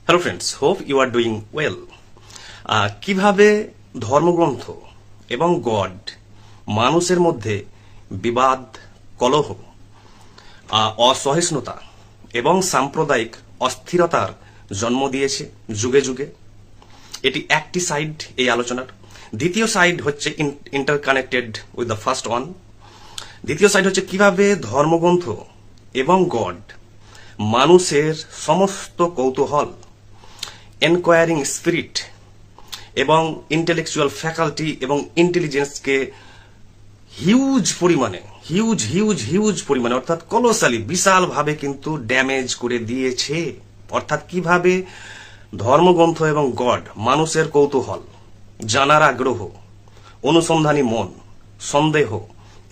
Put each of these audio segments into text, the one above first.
Hello friends, hope you are doing well. কিভাবে ধর্মগ্রন্থ এবং গড মানুষের মধ্যে বিবাদ, কলহ, অসহিষ্ণুতা এবং সাম্প্রদায়িক অস্থিরতার জন্ম দিয়েছে যুগে যুগে, এটি একটি সাইড এই আলোচনার। দ্বিতীয় সাইড হচ্ছে interconnected with the first one. দ্বিতীয় সাইড হচ্ছে কিভাবে ধর্মগ্রন্থ এবং গড মানুষের সমস্ত কৌতূহল, এনকোয়ারিং স্পিরিট এবং ইন্টেলেকচুয়াল ফ্যাকাল্টি এবং ইন্টেলিজেন্সকে হিউজ পরিমাণে অর্থাৎ কলোসালি বিশালভাবে কিন্তু ড্যামেজ করে দিয়েছে। অর্থাৎ কিভাবে ধর্মগ্রন্থ এবং গড মানুষের কৌতূহল, জানার আগ্রহ, অনুসন্ধানী মন, সন্দেহ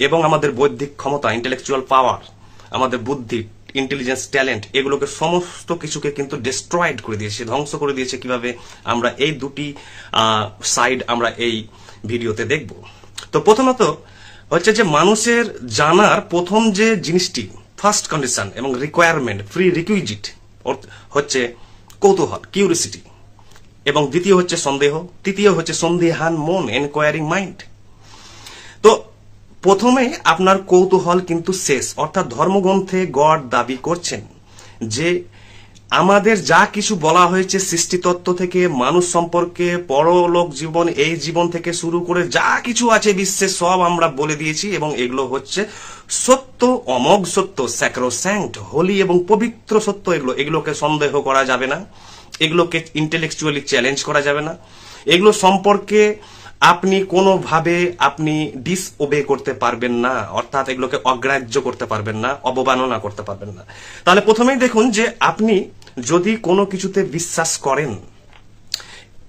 এবং আমাদের বৌদ্ধিক ক্ষমতা, ইন্টেলেকচুয়াল পাওয়ার, আমাদের বুদ্ধি, ইন্টেলিজেন্স, ট্যালেন্ট, এগুলোকে সমস্ত কিছুকে কিন্তু ডিস্ট্রয়েড করে দিয়েছে, ধ্বংস করে দিয়েছে। কিভাবে আমরা এই দুটি সাইড আমরা এই ভিডিওতে দেখব। তো প্রথমত হচ্ছে যে মানুষের জানার প্রথম যে জিনিসটি, ফার্স্ট কন্ডিশন এবং রিকোয়ারমেন্ট, প্রি রিকুইজিট হচ্ছে কৌতূহল, কিউরিসিটি, এবং দ্বিতীয় হচ্ছে সন্দেহ, তৃতীয় হচ্ছে সন্দেহান মন, এনকোয়ারিং মাইন্ড। তো প্রথমে আপনার কৌতূহল কিন্তু শেষ। অর্থাৎ ধর্মগ্রন্থে গড দাবি করছেন যে আমাদের যা কিছু বলা হয়েছে সৃষ্টিতত্ত্ব থেকে, মানুষ সম্পর্কে, পরলোক জীবন, এই জীবন থেকে শুরু করে যা কিছু আছে বিশ্বে সব আমরা বলে দিয়েছি, এবং এগুলো হচ্ছে সত্য, অমোঘ সত্য, স্যাক্রোস্যাঙ্ক্ট, হোলি এবং পবিত্র সত্য। এগুলোকে সন্দেহ করা যাবে না, এগুলোকে ইন্টেলেকচুয়ালি চ্যালেঞ্জ করা যাবে না, এগুলো সম্পর্কে আপনি কোনোভাবে আপনি ডিসওবে করতে পারবেন না, অর্থাৎ এগুলোকে অগ্রাহ্য করতে পারবেন না, অবমাননা করতে পারবেন না। তাহলে প্রথমেই দেখুন যে আপনি যদি কোনো কিছুতে বিশ্বাস করেন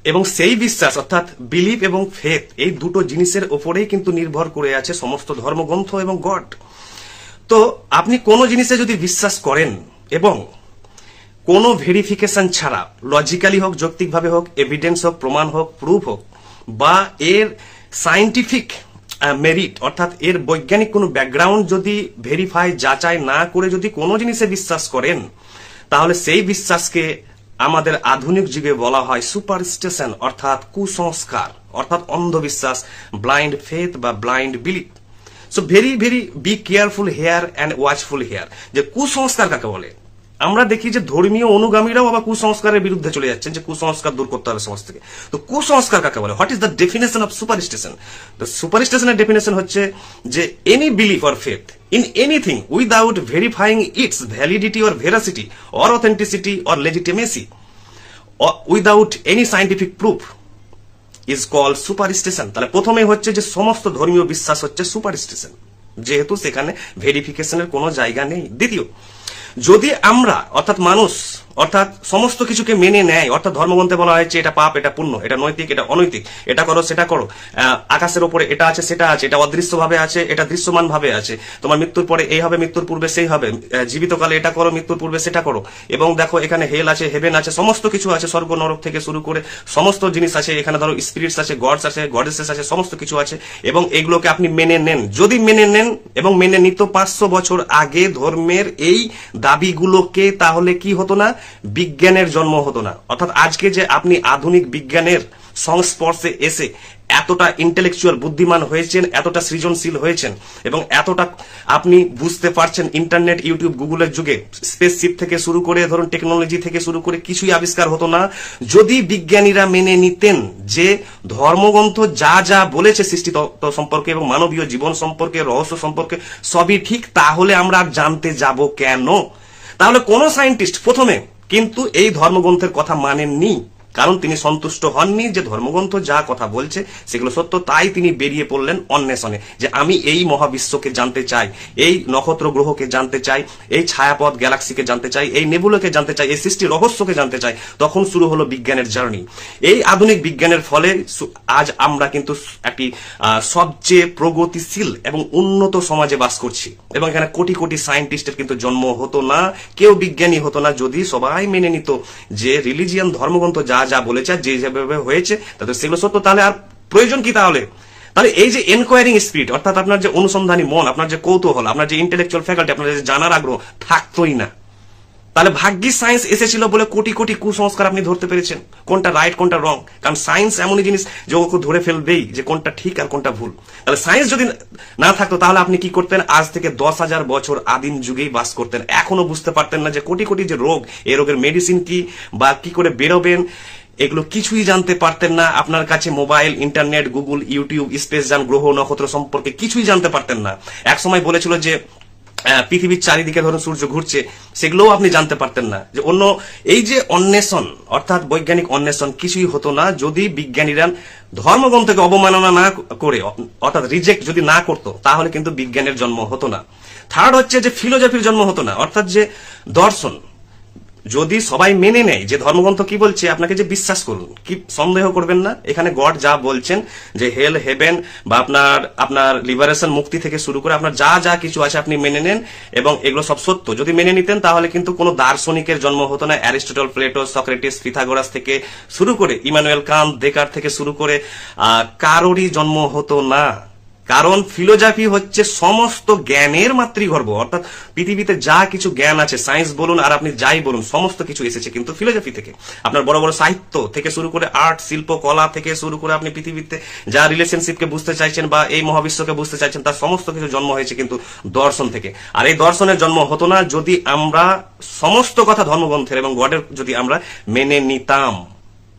এবং সেই বিশ্বাস অর্থাৎ বিলিভ এবং ফেথ, এই দুটো জিনিসের উপরেই কিন্তু নির্ভর করে আছে সমস্ত ধর্মগ্রন্থ এবং গড। তো আপনি কোনো জিনিসে যদি বিশ্বাস করেন এবং কোনো ভেরিফিকেশন ছাড়া, লজিক্যালি হোক, যৌক্তিকভাবে হোক, এভিডেন্স হোক, প্রমাণ হোক, প্রুফ হোক, বা এর সায়েন্টিফিক মেরিট অর্থাৎ এর বৈজ্ঞানিক কোনো ব্যাকগ্রাউন্ড যদি ভেরিফাই, যাচাই না করে যদি কোনো জিনিসে বিশ্বাস করেন, তাহলে সেই বিশ্বাসকে আমাদের আধুনিক যুগে বলা হয় সুপারস্টিশন অর্থাৎ কুসংস্কার, অর্থাৎ অন্ধবিশ্বাস, ব্লাইন্ড ফেথ বা blind belief. So very be careful here and watchful here. যে কুসংস্কার কাকে বলে? আমরা দেখি যে ধর্মীয় অনুগামীরাও আবার কুসংস্কারের বিরুদ্ধে চলে যাচ্ছেন, যে কুসংস্কার দূর করতে হবে সমাজ থেকে। তো কুসংস্কার কাকে বলে? What is the definition of superstition? The সুপারস্টিশনের ডেফিনেশন হচ্ছে যে any belief or faith in anything without verifying its validity or veracity or authenticity or legitimacy or without any scientific proof is called superstition. তাহলে প্রথমে হচ্ছে যে সমস্ত ধর্মীয় বিশ্বাস হচ্ছে সুপারস্টিশন, যেহেতু সেখানে ভেরিফিকেশনের কোনো জায়গা নেই। দ্বিতীয়, যদি আমরা অর্থাৎ মানুষ অর্থাৎ সমস্ত কিছুকে মেনে নেয়, অর্থাৎ ধর্মগ্রন্থে বলা হয়েছে এটা পাপ, এটা পুণ্য, এটা নৈতিক, এটা অনৈতিক, এটা করো, সেটা করো, আকাশের উপরে এটা আছে, সেটা আছে, এটা অদৃশ্য ভাবে আছে, এটা দৃশ্যমান ভাবে আছে, তোমার মৃত্যুর পরে এই হবে, মৃত্যুর পূর্বে সেই হবে, জীবিতকালে এটা করো, মৃত্যুর পূর্বে সেটা করো, এবং দেখো এখানে হেল আছে, হেভেন আছে, সমস্ত কিছু আছে, স্বর্গ নরক থেকে শুরু করে সমস্ত জিনিস আছে, এখানে ধরো স্পিরিটস আছে, গডস আছে, গডেসেস আছে, সমস্ত কিছু আছে, এবং এগুলোকে আপনি মেনে নেন। যদি মেনে নেন এবং মেনে নিত 500 বছর আগে ধর্মের এই দাবিগুলোকে, তাহলে কি হতো না? বিজ্ঞানের জন্ম হতো না। অর্থাৎ আজকে যে আপনি আধুনিক বিজ্ঞানের সংস্পর্শে এসে এতটা ইন্টেলেকচুয়াল বুদ্ধিমান হয়েছেন, এতটা সৃজনশীল হয়েছেন, এবং এতটা আপনি বুঝতে পারছেন, ইন্টারনেট, ইউটিউব, গুগলের যুগে স্পেসশিপ থেকে শুরু করে ধরুন টেকনোলজি থেকে শুরু করে কিছুই আবিষ্কার হতো না যদি বিজ্ঞানীরা মেনে নিতেন যে ধর্মগ্রন্থ যা যা বলেছে সৃষ্টিতত্ত্ব সম্পর্কে এবং মানবীয় জীবন সম্পর্কে, রহস্য সম্পর্কে সবই ঠিক। তাহলে আমরা জানতে যাব কেন? তাহলে কোন সায়েন্টিস্ট প্রথমে কিন্তু এই ধর্মগ্রন্থের কথা মানেননি, কারণ তিনি সন্তুষ্ট হননি যে ধর্মগ্রন্থ যা কথা বলছে সেগুলো সত্য। তাই তিনি বেরিয়ে পড়লেন অন্বেষণে, যে আমি এই মহাবিশ্বকে জানতে চাই, এই নক্ষত্র গ্রহকে জানতে চাই, এই ছায়াপথ গ্যালাক্সিকে জানতে চাই, এই নেবুলাকে জানতে চাই, এই সৃষ্টি রহস্যকে জানতে চাই। তখন শুরু হলো বিজ্ঞানের জার্নি। এই আধুনিক বিজ্ঞানের ফলে আজ আমরা কিন্তু একটি সবচেয়ে প্রগতিশীল এবং উন্নত সমাজে বাস করছি, এবং এখানে কোটি কোটি সায়েন্টিস্টের কিন্তু জন্ম হতো না, কেউ বিজ্ঞানী হতো না, যদি সবাই মেনে নিত যে রিলিজিয়ান, ধর্মগ্রন্থ যা যা বলেছে, যে যেভাবে হয়েছে তাদের সেগুলো সত্য। তাহলে আর প্রয়োজন কি? তাহলে এই যে এনকোয়ারিং স্পিরিট অর্থাৎ আপনার যে অনুসন্ধানী মন, আপনার যে কৌতূহল, আপনার যে ইন্টেলেকচুয়াল ফ্যাকাল্টি, আপনার যে জানার আগ্রহ থাকতোই না। তাহলে ভাগ্যিস সায়েন্স এসেছিল বলে কোটি কোটি কুসংস্কার আপনি ধরতে পেরেছেন, কোনটা রাইট কোনটা রং। কারণ সায়েন্স এমনই জিনিস যে ওকে ধরে ফেলবেই যে কোনটা ঠিক আর কোনটা ভুল। তাহলে সায়েন্স যদি না থাকতো তাহলে আপনি কি করতেন, আজ থেকে 10,000 বছর আদিম যুগেই বাস করতেন, এখনো বুঝতে পারতেন না যে কোটি কোটি যে রোগ, এই রোগের মেডিসিন কি বা কি করে বেরোবেন, এগুলো কিছুই জানতে পারতেন না। আপনার কাছে mobile, internet, Google, YouTube, space যান, গ্রহ নক্ষত্র সম্পর্কে কিছুই জানতে পারতেন না। এক সময় বলেছিল যে পৃথিবীর চারিদিকে ধরুন সূর্য ঘুরছে, সেগুলোও আপনি জানতে পারতেন না। যে অন্য এই যে অন্বেষণ অর্থাৎ বৈজ্ঞানিক অন্বেষণ কিছুই হতো না যদি বিজ্ঞানীরা ধর্মগ্রন্থকে অবমাননা না করে অর্থাৎ রিজেক্ট যদি না করতো, তাহলে কিন্তু বিজ্ঞানের জন্ম হতো না। থার্ড হচ্ছে যে ফিলোজফির জন্ম হতো না, অর্থাৎ যে দর্শন যদি সবাই মেনে নেয় যে ধর্মগ্রন্থ কি বলছে, আপনাকে যে বিশ্বাস করুন, কি সন্দেহ করবেন না। এখানে গড যা বলছেন যে হেল, হেভেন বা আপনার লিবারেশন, মুক্তি থেকে শুরু করে আপনার যা যা কিছু আছে আপনি মেনে নেন, এবং এগুলো সব সত্য যদি মেনে নিতেন, তাহলে কিন্তু কোনো দার্শনিকের জন্ম হতো না। অ্যারিস্টটল, প্লেটো, সক্রেটিস, পিথাগোরাস থেকে শুরু করে ইমানুয়েল কান্ট, দেকার্ত থেকে শুরু করে কারোরই জন্ম হতো না। কারণ ফিলোজফি হচ্ছে সমস্ত জ্ঞানের মাতৃগর্ভ, অর্থাৎ পৃথিবীতে যা কিছু জ্ঞান আছে, সায়েন্স বলুন আর আপনি যাই বলুন, সমস্ত কিছু এসেছে কিন্তু ফিলোজফি থেকে। আপনার বড় বড় সাহিত্য থেকে শুরু করে আর্ট, শিল্প, কলা থেকে শুরু করে আপনি পৃথিবীতে যা রিলেশনশিপকে বুঝতে চাইছেন বা এই মহাবিশ্বকে বুঝতে চাইছেন, তার সমস্ত কিছু জন্ম হয়েছে কিন্তু দর্শন থেকে। আর এই দর্শনের জন্ম হতো না যদি আমরা সমস্ত কথা ধর্মগ্রন্থের এবং গডের যদি আমরা মেনে নিতাম।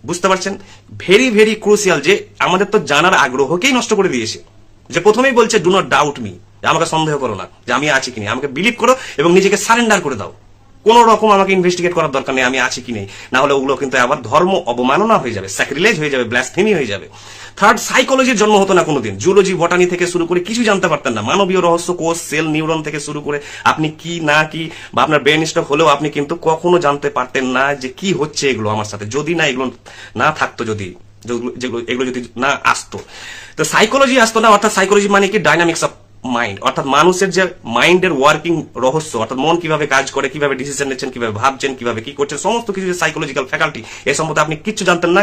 বুঝতে পারছেন? ভেরি ভেরি ক্রুশিয়াল যে আমাদের তো জানার আগ্রহকেই নষ্ট করে দিয়েছে। যে প্রথমেই বলছে ডু নট ডাউট মি, আমাকে সন্দেহ করো না যে আমি আছি কিনা, আমাকে বিলিভ করো এবং নিজেকে সারেন্ডার করে দাও। কোন রকম আমাকে ইনভেস্টিগেট করার দরকার নেই আমি আছি কি নেই, না হলে ওগুলো কিন্তু আবার ধর্ম অবমাননা হয়ে যাবে, স্যাক্রিলেজ হয়ে যাবে, ব্লাসফেমি হয়ে যাবে। থার্ড, সাইকোলজির জন্ম হতো না কোনোদিন। জুলজি, বটানি থেকে শুরু করে কিছু জানতে পারতেন না। মানবীয় রহস্য, কোষ, সেল, নিউরন থেকে শুরু করে আপনি কি না কি বা আপনার ব্রেন স্ট্রোক হলেও আপনি কিন্তু কখনো জানতে পারতেন না যে কি হচ্ছে এগুলো আমার সাথে, যদি না এগুলো না থাকতো, যদি এগুলো যদি না আসতো। তো সাইকোলজি আসতো না, অর্থাৎ সাইকোলজি মানে কি ডাইনামিক্স অফ মাইন্ড, অর্থাৎ মানুষের যে মাইন্ডের ওয়ার্কিং রহস্য, অর্থাৎ মন কিভাবে কাজ করে, কিভাবে ডিসিশন নিচ্ছেন, কিভাবে ভাবছেন, কিভাবে কি করছেন, সমস্ত কিছু যে সাইকোলজিক্যাল ফ্যাকাল্টি, এ সম্বন্ধে আপনি কিছু জানতেন না।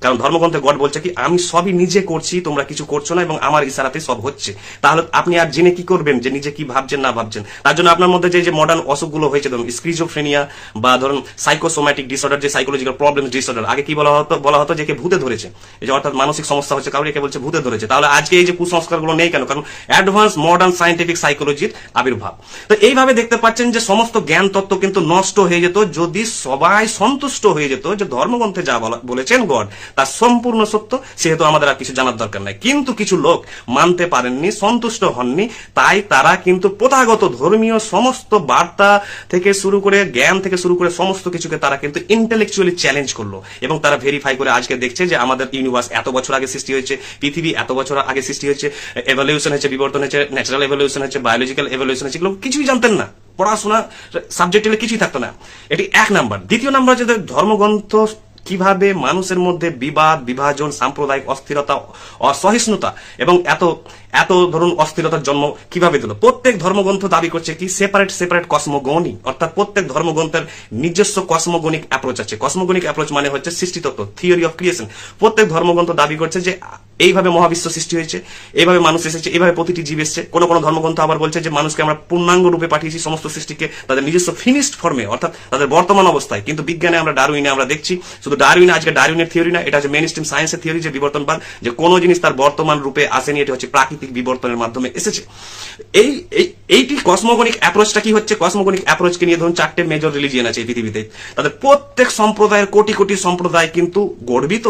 কারণ ধর্মগ্রন্থে গড বলছে কি আমি সবই নিজে করছি, তোমরা কিছু করছো না এবং আমার ইশারাতে সব হচ্ছে। তাহলে আপনি আর জেনে কি করবেন যে নিজে কি ভাবছেন না ভাবছেন? তার জন্য আপনার মধ্যে যে মডার্ন অসুখগুলো হয়েছে, ধরুন স্কিজোফ্রেনিয়া বা ধরুন সাইকোসোম্যাটিক ডিসঅর্ডার, যে সাইকোলজিক্যাল প্রবলেম ডিসঅর্ডার, আগে কি বলা হতো যে কে ভূতে ধরেছে, এই যে অর্থাৎ মানসিক সমস্যা হচ্ছে কাউকে, কে বলছে ভূতে ধরেছে। তাহলে আজকে এই যে কুসংস্কারগুলো নেই কেন? কারণ অ্যাডভান্স মডার্ন সায়েন্টিফিক সাইকোলজির আবির্ভাব। তো এইভাবে দেখতে পাচ্ছেন যে সমস্ত জ্ঞান তত্ত্ব কিন্তু নষ্ট হয়ে যেত যদি সবাই সন্তুষ্ট হয়ে যেত যে ধর্মগ্রন্থে যা বলেছেন গড তার সম্পূর্ণ সত্য, সেহেতু আমাদের আর কিছু জানার দরকার নাই। কিন্তু কিছু লোক মানতে পারেননি, সন্তুষ্ট হননি, তাই তারা কিন্তু প্রথাগত ধর্মীয় সমস্ত বার্তা থেকে শুরু করে জ্ঞান থেকে শুরু করে সমস্ত কিছুকে তারা কিন্তু ইন্টেলেকচুয়ালি চ্যালেঞ্জ করলো এবং তারা ভেরিফাই করে আজকে দেখছে যে আমাদের ইউনিভার্স এত বছর আগে সৃষ্টি হয়েছে, পৃথিবী এত বছর আগে সৃষ্টি হয়েছে, এভলিউশন হয়েছে, বিবর্তন হয়েছে, ন্যাচারাল এভলিউশন হচ্ছে, বায়োলজিক্যাল এভলিউশন হচ্ছে, এগুলো কিছুই জানতেন না। পড়াশোনা সাবজেক্ট হলে কিছুই থাকতো না। এটি এক নাম্বার। দ্বিতীয় নাম্বার হচ্ছে ধর্মগ্রন্থ কিভাবে মানুষের মধ্যে বিবাদ, বিভাজন, সাম্প্রদায়িক অস্থিরতা, অসহিষ্ণুতা এবং এত ধরুন অস্থিরতার জন্ম কিভাবে দিল। প্রত্যেক ধর্মগ্রন্থ দাবি করছে কি সেপারেট কসমোগনি, অর্থাৎ প্রত্যেক ধর্মগ্রন্থের নিজস্ব কসমোগনিক অ্যাপ্রোচ আছে। কসমোগনিক অ্যাপ্রোচ মানে হচ্ছে সৃষ্টিতত্ত্ব, থিওরি অফ ক্রিয়েশন। প্রত্যেক ধর্মগ্রন্থ দাবি করছে যে এইভাবে মহাবিশ্ব সৃষ্টি হয়েছে, এইভাবে মানুষ এসেছে, এইভাবে প্রতিটি জীব এসেছে। কোন কোন ধর্মগ্রন্থ আবার বলছে যে মানুষকে আমরা পূর্ণাঙ্গ রূপে পাঠিয়েছি, সমস্ত সৃষ্টিকে তাদের নিজস্ব ফিনিশড ফর্মে, অর্থাৎ তাদের বর্তমান অবস্থায়। কিন্তু বিজ্ঞানে আমরা ডারউইনে আমরা দেখছি, শুধু ডারউইন আজকে ডারউইনের থিওরি না, এটা হচ্ছে মেইন স্ট্রিম সায়েন্সের থিওরি, যে বিবর্তনবাদ, যে কোনো জিনিস তার বর্তমান রূপে আসেনি, এটা হচ্ছে প্রাকৃতিক বিবর্তনের মাধ্যমে এসেছে। এইটি কসমোগনিক অ্যাপ্রোচটা কি হচ্ছে? কসমোগনিক অ্যাপ্রোচকে নিয়ে ধরুন 4টে মেজর রিলিজিয়ন আছে এই পৃথিবীতে। তাদের প্রত্যেক সম্প্রদায়ের কোটি কোটি সম্প্রদায় কিন্তু গর্বিত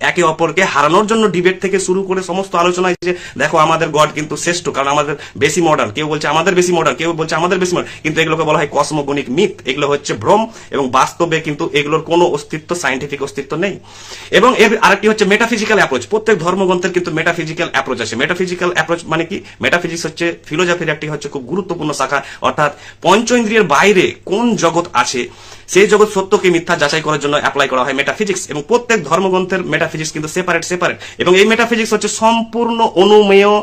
একে অপরকে হারানোর জন্য। ডিবেট থেকে শুরু করে সমস্ত আলোচনায় যে দেখো আমাদের গড কিন্তু শ্রেষ্ঠ, কারণ আমাদের বেশি মডার্ন, কেউ বলছে আমাদের বেশি মডার্ন, কেউ বলছে আমাদের বেশি মডার্ন, কিন্তু এগুলোকে বলা হয় কসমোগনিক মিথ। এগুলো হচ্ছে ভ্রম এবং বাস্তবে কিন্তু এগুলোর কোনো অস্তিত্ব, সায়েন্টিফিক অস্তিত্ব নেই। এবং এর আরেকটি হচ্ছে মেটাফিজিক্যাল অ্যাপ্রোচ। প্রত্যেক ধর্মগ্রন্থের কিন্তু মেটাফিজিক্যাল অ্যাপ্রোচ আছে। মেটাফিজিক্যাল অ্যাপ্রোচ মানে কি? মেটাফিজিক্স হচ্ছে ফিলোজফির একটি হচ্ছে খুব গুরুত্বপূর্ণ শাখা, অর্থাৎ পঞ্চ ইন্দ্রিয়ের বাইরে কোন জগৎ আছে সেই জগৎ সত্যকে মিথ্যা যাচাই করার জন্য অ্যাপ্লাই করা হয় মেটাফিজিক্স। এবং প্রত্যেক ধর্মগ্রন্থের মেটাফিজিক্স কিন্তু সেপারেট। এবং এই মেটাফিজিক্স হচ্ছে সম্পূর্ণ অনুমেয়,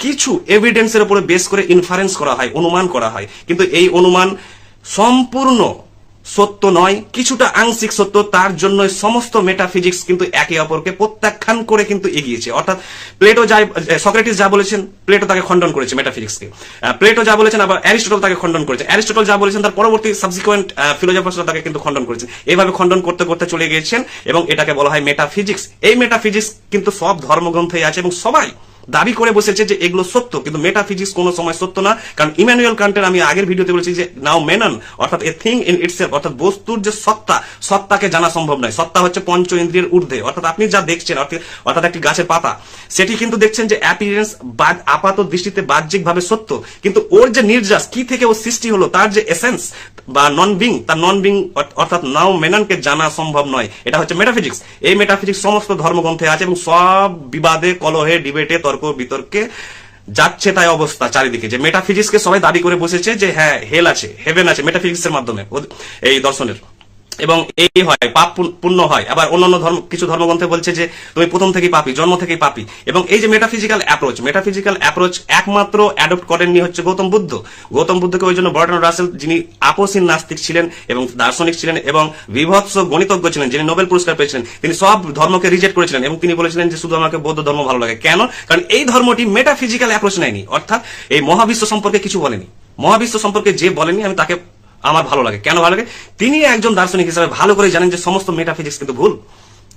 কিছু এভিডেন্সের উপরে বেস করে ইনফারেন্স করা হয়, অনুমান করা হয়, কিন্তু এই অনুমান সম্পূর্ণ সত্য নয়, কিছুটা আংশিক সত্য, তার জন্য সমস্ত মেটাফিজিক্স কিন্তু একে অপরকে প্রত্যাখ্যান করে কিন্তু এগিয়েছে। অর্থাৎ প্লেটো যা, সক্রেটিস যা বলেছেন প্লেটো তাকে খণ্ডন করেছে মেটাফিজিক্সকে, প্লেটো যা বলেছেন আবার অ্যারিস্টটল তাকে খণ্ডন করেছে, অ্যারিস্টটল যা বলেছেন তার পরবর্তী সাবসিকুয়েন্ট ফিলোসফাররা তাকে কিন্তু খণ্ডন করেছেন। এইভাবে খণ্ডন করতে করতে চলে গিয়েছেন এবং এটাকে বলা হয় মেটাফিজিক্স। এই মেটাফিজিক্স কিন্তু সব ধর্মগ্রন্থে আছে এবং সবাই দাবি করে বসেছে যে এগুলো সত্য, কিন্তু মেটাফিজিক্স কোনো সময় সত্য না। কারণ ইমানুয়েল কান্টের আমি আগের ভিডিওতে বলেছি যে নাও মেনন অর্থাৎ এ থিং ইন ইটসেলফ, অর্থাৎ বস্তুর যে সত্তা, সত্তাকে জানা সম্ভব নয়। সত্তা হচ্ছে পঞ্চ ইন্দ্রিয়ের ঊর্ধ্বে। অর্থাৎ আপনি যা দেখছেন অর্থাৎ একটি গাছের পাতা, সেটি কিন্তু দেখছেন যে অ্যাপিয়ারেন্স আপাত দৃষ্টিতে বাহ্যিক ভাবে সত্য, কিন্তু ওর যে নির্যাস কি থেকে ও সৃষ্টি হলো, তার যে এসেন্স বা নন বিং, তার নন বিং অর্থাৎ নাও মেননকে জানা সম্ভব নয়। এটা হচ্ছে মেটাফিজিক্স। এই মেটাফিজিক্স সমস্ত ধর্মগ্রন্থে আছে এবং সব বিবাদে, কলহে, ডিবেটে, তর্ক বিতর্কে যাচ্ছে তাই অবস্থা চারিদিকে, যে মেটাফিজিক্সকে সবাই দাবি করে বসেছে যে হ্যাঁ হেল আছে, হেভেন আছে মেটাফিজিক্সের মাধ্যমে এই দর্শনের, এবং এই হয় পাপ পুণ্য হয়। আবার অন্যান্য কিছু ধর্মগ্রন্থে বলছে যে তুমি প্রথম থেকেই পাপী, জন্ম থেকেই পাপী। এবং এই যে মেটাফিজিক্যাল অ্যাপ্রোচ একমাত্র অ্যাডপ্ট করেননি হচ্ছে গৌতম বুদ্ধ। গৌতম বুদ্ধকে ওই জন্য বার্ট্রান্ড রাসেল, যিনি আপসীন নাস্তিক ছিলেন এবং দার্শনিক ছিলেন এবং বিভৎস গণিতজ্ঞ ছিলেন, যিনি নোবেল পুরস্কার পেয়েছিলেন, তিনি সব ধর্মকে রিজেক্ট করেছিলেন এবং তিনি বলেছিলেন যে শুধু আমাকে বৌদ্ধ ধর্ম ভালো লাগে। কেন? কারণ এই ধর্মটি মেটাফিজিক্যাল অ্যাপ্রোচ নেয়নি, অর্থাৎ এই মহাবিশ্ব সম্পর্কে কিছু বলেনি। মহাবিশ্ব সম্পর্কে যে বলেনি আমি তাকে আমার ভালো লাগে। কেন ভালো লাগে? তিনি একজন দার্শনিক হিসেবে ভালো করে জানেন যে সমস্ত মেটাফিজিক্স কিন্তু ভুল,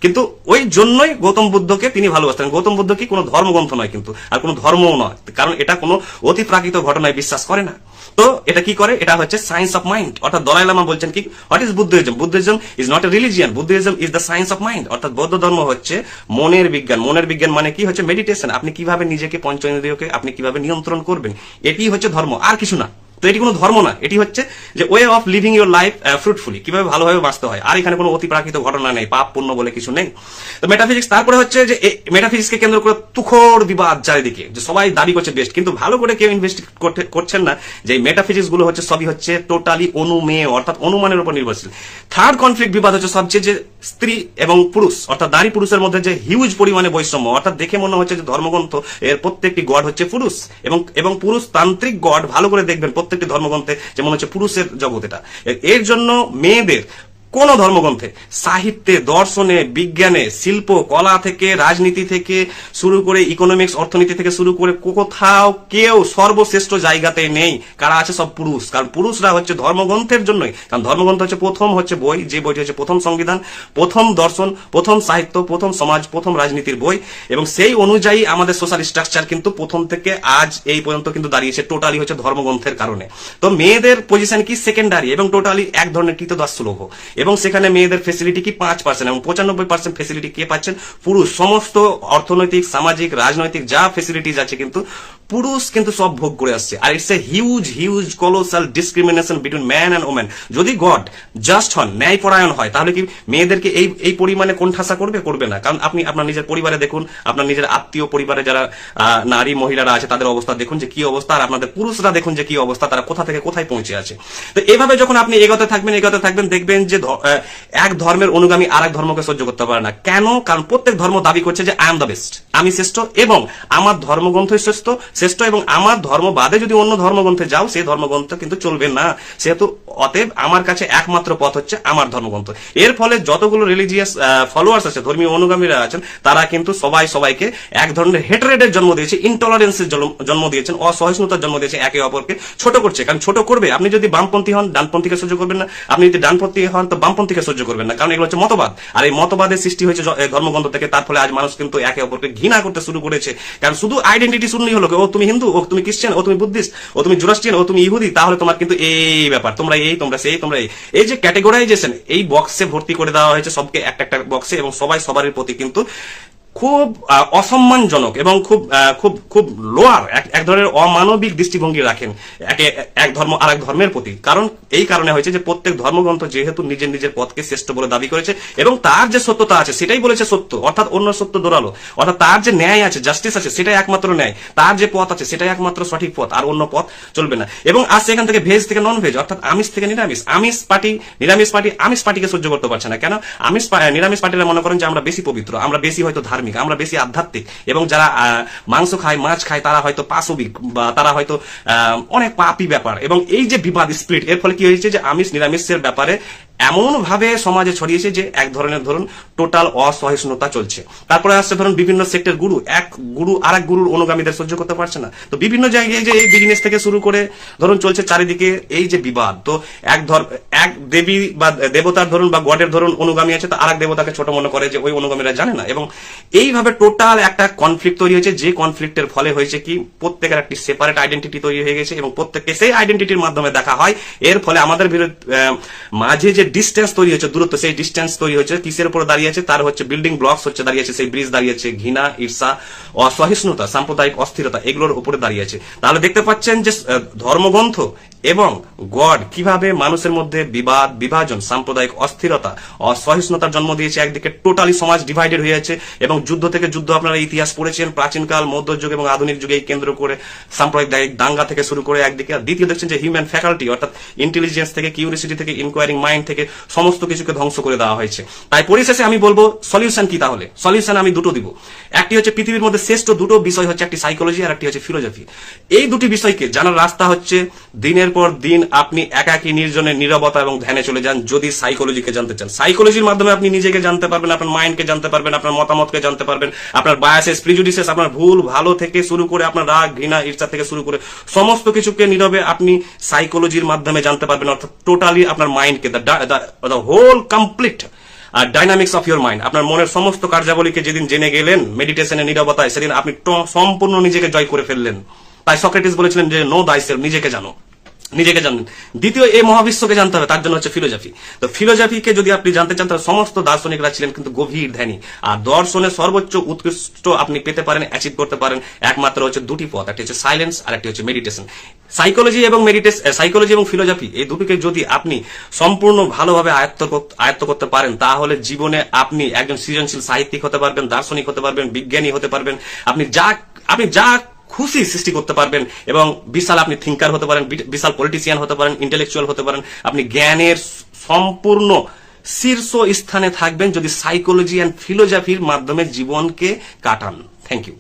কিন্তু ওই জন্যই গৌতম বুদ্ধকে তিনি ভালোবাসতেন। গৌতম বুদ্ধ কি কোনো ধর্মগ্রন্থ নয় কিন্তু, আর কোনো ধর্মও নয়, কারণ এটা কোনো অতিপ্রাকৃত ঘটনায় বিশ্বাস করে না। তো এটা কি করে? এটা হচ্ছে সায়েন্স অফ মাইন্ড। অর্থাৎ দলাই লামা বলছেন কি, what is Buddhism? Buddhism is not a religion, Buddhism is the science of mind. অর্থাৎ বৌদ্ধ ধর্ম হচ্ছে মনের বিজ্ঞান। মনের বিজ্ঞান মানে কি? হচ্ছে মেডিটেশন। আপনি কিভাবে নিজেকে পঞ্চেন্দ্রিয়কে আপনি কিভাবে নিয়ন্ত্রণ করবেন, এটি হচ্ছে ধর্ম, আর কিছু না। তো এটি কোনো ধর্ম না, এটি হচ্ছে যে way of living your life fruitfully, কিভাবে ভালোভাবে বাঁচতে হয়। আর এখানে কোনো অতিপ্রাকৃত ঘটনা নেই, পাপ পুণ্য বলে কিছু নেই। তো মেটাফিজিক্স, তারপরে হচ্ছে যে মেটাফিজিক্সকে কেন্দ্র করে তুখোড় বিবাদ চারিদিকে, যে সবাই দাবি করছে বেস্ট, কিন্তু ভালো করে কেউ ইনভেস্টিগেট করছেন না যে মেটাফিজিক্স গুলো হচ্ছে সবই হচ্ছে টোটালি অনুমেয়, অর্থাৎ অনুমানের উপর নির্ভরশীল। থার্ড কনফ্লিক্ট বিবাদ হচ্ছে সবচেয়ে যে স্ত্রী এবং পুরুষ, অর্থাৎ নারী পুরুষের মধ্যে যে হিউজ পরিমাণে বৈষম্য। অর্থাৎ দেখে মনে হচ্ছে যে ধর্মগ্রন্থ এর প্রত্যেকটি গড হচ্ছে পুরুষ এবং পুরুষ তান্ত্রিক গড। ভালো করে দেখবেন প্রত্যেকটি ধর্মগ্রন্থে যেমন হচ্ছে পুরুষের জগৎ এটা। এর জন্য মেয়েদের কোন ধর্মগ্রন্থে, সাহিত্যে, দর্শনে, বিজ্ঞানে, শিল্প কলা থেকে, রাজনীতি থেকে শুরু করে, ইকোনমিক্স অর্থনীতি থেকে শুরু করে কোথাও কেউ সর্বশ্রেষ্ঠ জায়গাতে নেই। কারা আছে? সব পুরুষ। কারণ পুরুষরা হচ্ছে ধর্মগ্রন্থের জন্যই, কারণ ধর্মগ্রন্থ হচ্ছে প্রথম হচ্ছে বই, যে বইটি হচ্ছে প্রথম সংবিধান, প্রথম দর্শন, প্রথম সাহিত্য, প্রথম সমাজ, প্রথম রাজনীতির বই, এবং সেই অনুযায়ী আমাদের সোশ্যাল স্ট্রাকচার কিন্তু প্রথম থেকে আজ এই পর্যন্ত কিন্তু দাঁড়িয়েছে টোটালি হচ্ছে ধর্মগ্রন্থের কারণে। তো মেয়েদের পজিশন কি? সেকেন্ডারি এবং টোটালি এক ধরনের কৃতদাসসুলভ। এবং সেখানে মেয়েদের ফেসিলিটি কি? 5%, এবং 95% ফেসিলিটি কে পাচ্ছেন? পুরুষ। সমস্ত অর্থনৈতিক, সামাজিক, রাজনৈতিক যা ফেসিলিটিজ আছে কিন্তু পুরুষ কিন্তু সব ভোগ করে আসছে। আর it's a huge colossal discrimination between man and woman. যদি গড জাস্ট হন, ন্যায়পরায়ণ হয়, তাহলে কি মেয়েদেরকে এই পরিমাণে কোণঠাসা করবে? করবে না। কারণ আপনি আপনার নিজের পরিবারে দেখুন, আপনার নিজের আত্মীয় পরিবারে যারা নারী মহিলারা আছে তাদের অবস্থা দেখুন যে কি অবস্থা, আর আপনাদের পুরুষরা দেখুন যে কি অবস্থা, তারা কোথা থেকে কোথায় পৌঁছে আছে। তো এভাবে যখন আপনি এগোতে থাকবেন দেখবেন যে এক ধর্মের অনুগামী আর এক ধর্মকে সহ্য করতে পারে না। কেন? কারণ প্রত্যেক ধর্ম দাবি করছে যে আই এম দ্য বেস্ট, আমি শ্রেষ্ঠ, এবং আমার ধর্মগ্রন্থই শ্রেষ্ঠ, এবং আমার ধর্ম বাদে যদি অন্য ধর্মগ্রন্থে যাও সেই ধর্মগ্রন্থ কিন্তু চলবে না। সেহেতু অতএব আমার কাছে একমাত্র পথ হচ্ছে আমার ধর্মগ্রন্থ। এর ফলে যতগুলো রিলিজিয়াস ফলোয়ার্স আছে, ধর্মীয় অনুগামীরা আছেন, তারা কিন্তু সবাইকে এক ধরনের হেটরেডের জন্ম দিয়েছে, ইনটলারেন্সের জন্ম দিয়েছেন, অসহিষ্ণুতার জন্ম দিয়েছে, একে অপরকে ছোট করছে। কারণ ছোট করবে, আপনি যদি বামপন্থী হন ডানপন্থীকে সহ্য করবেন না, আপনি যদি ডানপন্থী হন তো বামপন্থীকে সহ্য করবেন না, কারণ এগুলো হচ্ছে মতবাদ। আর এই মতবাদের সৃষ্টি হয়েছে ধর্মগ্রন্থ থেকে। তার ফলে আজ মানুষ কিন্তু একে অপরকে ঘৃণা করতে শুরু করেছে। কারণ শুধু আইডেন্টিটি শুনলেই হলো, ও তুমি হিন্দু, ও তুমি খ্রিস্টান, ও তুমি বুদ্ধিস্ট, ও তুমি জোরাস্ট্রিয়ান, ও তুমি ইহুদি, তাহলে তোমার কিন্তু এই ব্যাপার, তোমরা এই, তোমরা সেই, তোমরা এই যে ক্যাটেগরাইজেশন, এই বক্সে ভর্তি করে দেওয়া হয়েছে সবকে একটা বক্সে, এবং সবার প্রতি কিন্তু খুব অসম্মানজনক এবং খুব লোয়ার এক ধরনের অমানবিক দৃষ্টিভঙ্গি রাখেন এক ধর্ম আর এক ধর্মের প্রতি। কারণ এই কারণে হয়েছে যে প্রত্যেক ধর্মগ্রন্থ যেহেতু নিজের পথকে শ্রেষ্ঠ বলে দাবি করেছে, এবং তার যে সত্যতা আছে সেটাই বলেছে সত্য, অর্থাৎ অন্য সত্য দোরালো, অর্থাৎ তার যে ন্যায় আছে, জাস্টিস আছে, সেটাই একমাত্র ন্যায়, তার যে পথ আছে সেটাই একমাত্র সঠিক পথ, আর অন্য পথ চলবে না। এবং আজ সেখান থেকে ভেজ থেকে নন ভেজ, অর্থাৎ আমিষ থেকে নিরামিষ, নিরামিষ পার্টি আমিষ পার্টিকে সহ্য করতে পারছে না। কেন? নিরামিষ পার্টিরা মনে করেন যে আমরা বেশি পবিত্র, আমরা বেশি হয়তো ধার্মিক, ধার্মিক, আমরা বেশি আধ্যাত্মিক, এবং যারা মাংস খায়, মাছ খায়, তারা হয়তো পাশবিক, বা তারা হয়তো অনেক পাপী ব্যাপার। এবং এই যে বিবাদ স্প্লিট, এর ফলে কি হয়েছে যে আমিষ নিরামিষের ব্যাপারে এমন ভাবে সমাজে ছড়িয়েছে যে এক ধরনের ধরুন টোটাল অসহিষ্ণুতা চলছে। তারপরে আসছে ধরুন বিভিন্ন সেক্টর গুরু, এক গুরু আর এক গুরুর অনুগামীদের সহ্য করতে পারছে না, তো বিভিন্ন জায়গায় যে এই বিজনেস থেকে শুরু করে ধরুন চলছে চারিদিকে এই যে বিবাদ। তো এক দেবী বা দেবতার ধরুন বা গডের ধরুন অনুগামী আছে, তো আর এক দেবতাকে ছোট মনে করে যে ওই অনুগামীরা জানে না, এবং এইভাবে টোটাল একটা কনফ্লিক্ট তৈরি হয়েছে, যে কনফ্লিক্টের ফলে হয়েছে কি প্রত্যেকের একটি সেপারেট আইডেন্টিটি তৈরি হয়ে গেছে, এবং প্রত্যেককে সেই আইডেন্টিটির মাধ্যমে দেখা হয়। এর ফলে আমাদের মাঝে যে ডিস্টেন্স তৈরি হচ্ছে, দূরত্ব, সেই ডিস্টেন্স তৈরি হচ্ছে কিসের উপর দাঁড়িয়ে আছে, তার হচ্ছে বিল্ডিং ব্লকস হচ্ছে দাঁড়িয়েছে, সেই ব্রিজ দাঁড়িয়েছে ঘৃণা, ঈর্ষা, অসহিষ্ণুতা, সাম্প্রদায়িক অস্থিরতা, এগুলোর উপরে দাঁড়িয়েছে। তাহলে দেখতে পাচ্ছেন যে ধর্মগ্রন্থ এবং গড কিভাবে মানুষের মধ্যে বিবাদ, বিভাজন, সাম্প্রদায়িক অস্থিরতা, অসহিষ্ণুতার জন্ম দিয়েছে। একদিকে টোটালি সমাজ ডিভাইডেড হয়ে আছে, এবং যুদ্ধ থেকে যুদ্ধ আপনারা ইতিহাস পড়েছেন, প্রাচীনকাল, মধ্যযুগ এবং আধুনিক যুগে কেন্দ্র করে সাম্প্রদায়িক দাঙ্গা থেকে শুরু করে একদিকে। দ্বিতীয় দেখছেন যে হিউম্যান ফ্যাকাল্টি, অর্থাৎ ইন্টেলিজেন্স থেকে, কিউরিসিটি থেকে, ইনকোয়ারিং মাইন্ড থেকে সমস্ত কিছুকে ধ্বংস করে দেওয়া হয়েছে। তাই পরিশেষে আমি বলবো সলিউশন কি? তাহলে সলিউশন আমি দুটো দিব। একটি হচ্ছে পৃথিবীর মধ্যে শ্রেষ্ঠ দুটো বিষয় হচ্ছে, একটি সাইকোলজি আর একটি হচ্ছে ফিলোসফি। এই দুটি বিষয়কে জানার রাস্তা হচ্ছে দিনের পর দিন আপনি একাকী নির্জনে নীরবতা এবং ধ্যানে চলে যান। যদি সাইকোলজিকে জানতে চান, সাইকোলজির মাধ্যমে আপনি নিজেকে জানতে পারবেন, আপনার মাইন্ডকে জানতে পারবেন, আপনার মতামতকে জানতে পারবেন, আপনার বায়াসেস, প্রিজুডিসেস, আপনার ভুল ভালো থেকে শুরু করে আপনার রাগ, ঘৃণা, ঈর্ষা থেকে শুরু করে সমস্ত কিছুকে নীরবে আপনি সাইকোলজির মাধ্যমে জানতে পারবেন। অর্থাৎ টোটালি আপনার মাইন্ডকে, the whole complete dynamics of your mind, আপনার মনের সমস্ত কার্যাবলীকে যেদিন জেনে গেলেন মেডিটেশনের নীরবতায়, সেদিন আপনি সম্পূর্ণ নিজেকে জয় করে ফেললেন। তাই সক্রেটিস বলেছিলেন যে নো দাইসেলফ, নিজেকে জানো, নিজেকে জানেন। দ্বিতীয়, এই মহাবিশ্বকে জানতে হবে, তার জন্য হচ্ছে ফিলোসফি। তো ফিলোসফিকে যদি আপনি জানতে চান, তাহলে সমস্ত দার্শনিকরা ছিলেন কিন্তু গভীর ধ্যানী, আর দর্শনের সর্বোচ্চ উৎকৃষ্ট আপনি পেতে পারেন, অ্যাচিভ করতে পারেন একমাত্র হচ্ছে দুটি পথ, একটি হচ্ছে সাইলেন্স আর একটি হচ্ছে মেডিটেশন। সাইকোলজি এবং ফিলোসফি, এই দুটোকে যদি আপনি সম্পূর্ণ ভালোভাবে আয়ত্ত করতে পারেন, তাহলে জীবনে আপনি একজন সৃজনশীল সাহিত্যিক হতে পারবেন, দার্শনিক হতে পারবেন, বিজ্ঞানী হতে পারবেন, আপনি যা খুশি সৃষ্টি করতে পারবেন, এবং বিশাল আপনি থিঙ্কার হতে পারেন, বিশাল পলিটিশিয়ান হতে পারেন, ইন্টেলেকচুয়াল হতে পারেন। আপনি জ্ঞানের সম্পূর্ণ শীর্ষ স্থানে থাকবেন যদি সাইকোলজি এন্ড ফিলোসফির মাধ্যমে জীবনকে কাটান। Thank you.